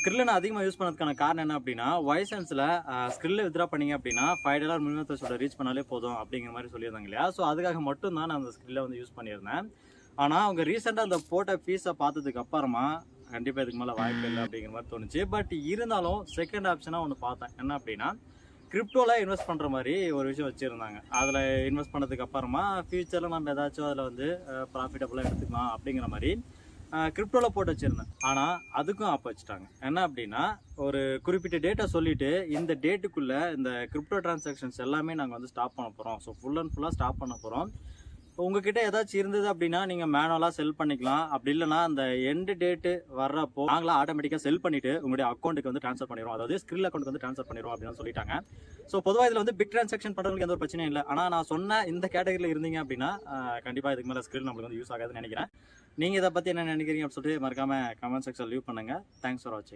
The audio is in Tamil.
ஸ்க்ரில்லை நான் அதிகமாக யூஸ் பண்ணதுக்கான காரணம் என்ன அப்படின்னா, வைசன்ஸில் ஸ்க்ரில்லை வித்ரா பண்ணீங்க அப்படின்னா $5 மினிமம் த்ரெஷ்ஹோல்டை ரீச் பண்ணாலே போதும் அப்படிங்கிற மாதிரி சொல்லியிருந்தாங்க இல்லையா. ஸோ அதுக்காக மட்டும் தான் நான் அந்த ஸ்க்ரில்லை வந்து யூஸ் பண்ணியிருந்தேன். ஆனால் அவங்க ரீசெண்டாக அந்த போட்ட ஃபீஸை பார்த்ததுக்கு அப்புறமா கண்டிப்பாக இதுக்கு மேலே வாய்ப்பு இல்லை அப்படிங்கிற மாதிரி தோணுச்சு. பட் இருந்தாலும் செகண்ட் ஆப்ஷனாக ஒன்று பார்த்தேன். என்ன அப்படின்னா, கிரிப்டோவில் இன்வெஸ்ட் பண்ணுற மாதிரி ஒரு விஷயம் வச்சுருந்தாங்க. அதில் இன்வெஸ்ட் பண்ணதுக்கு அப்புறமா ஃபியூச்சரில் நம்ம ஏதாச்சும் அதில் வந்து ப்ராஃபிட்டபுளாக எடுத்துக்கலாம் அப்படிங்கிற மாதிரி கிரிப்டோவில் போட்டு வச்சுருந்தேன். ஆனால் அதுக்கும் ஆப் வச்சுட்டாங்க. என்ன அப்படின்னா, ஒரு குறிப்பிட்ட டேட்டை சொல்லிவிட்டு இந்த டேட்டுக்குள்ளே இந்த கிரிப்டோ டிரான்சாக்ஷன்ஸ் எல்லாமே நாங்கள் வந்து ஸ்டாப் பண்ண போகிறோம். ஸோ ஃபுல் அண்ட் ஃபுல்லாக ஸ்டாப் பண்ண போகிறோம். உங்ககிட்ட ஏதாச்சும் இருந்தது அப்படின்னா நீங்கள் மேனுவலாக செல் பண்ணிக்கலாம். அப்படி இல்லைனா அந்த எண்டு டேட்டு வர்றப்போ நாங்களாம் ஆட்டோமேட்டிக்காக செல் பண்ணிவிட்டு உங்களுடைய அக்கௌண்ட்டுக்கு வந்து ட்ரான்ஸ்ஃபர் பண்ணிடுவோம். அதாவது ஸ்க்ரில் அக்கௌண்ட்டுக்கு வந்து ட்ரான்ஸ்ஃபர் பண்ணிடுவோம் அப்படின்னு சொல்லிட்டாங்க. ஸோ பொதுவாக இதில் வந்து பிக் ட்ரான்சாக்ஷன் பண்ணுறதுக்கு எந்த ஒரு பிரச்சனையும் இல்லை. ஆனால் நான் சொன்ன இந்த கேட்டகரியில் இருந்தீங்க அப்படின்னா கண்டிப்பாக இதுக்கு மேலே ஸ்க்ரில் நம்மளுக்கு வந்து யூஸ் ஆகாதுன்னு நினைக்கிறேன். நீங்கள் இதை பற்றி என்ன நினைக்கிறீங்க அப்படின்னு சொல்லிட்டு மறக்காமல் கமெண்ட் செக்ஷன் லீவ் பண்ணுங்கள். தேங்க்ஸ் ஃபார் வாட்சிங்.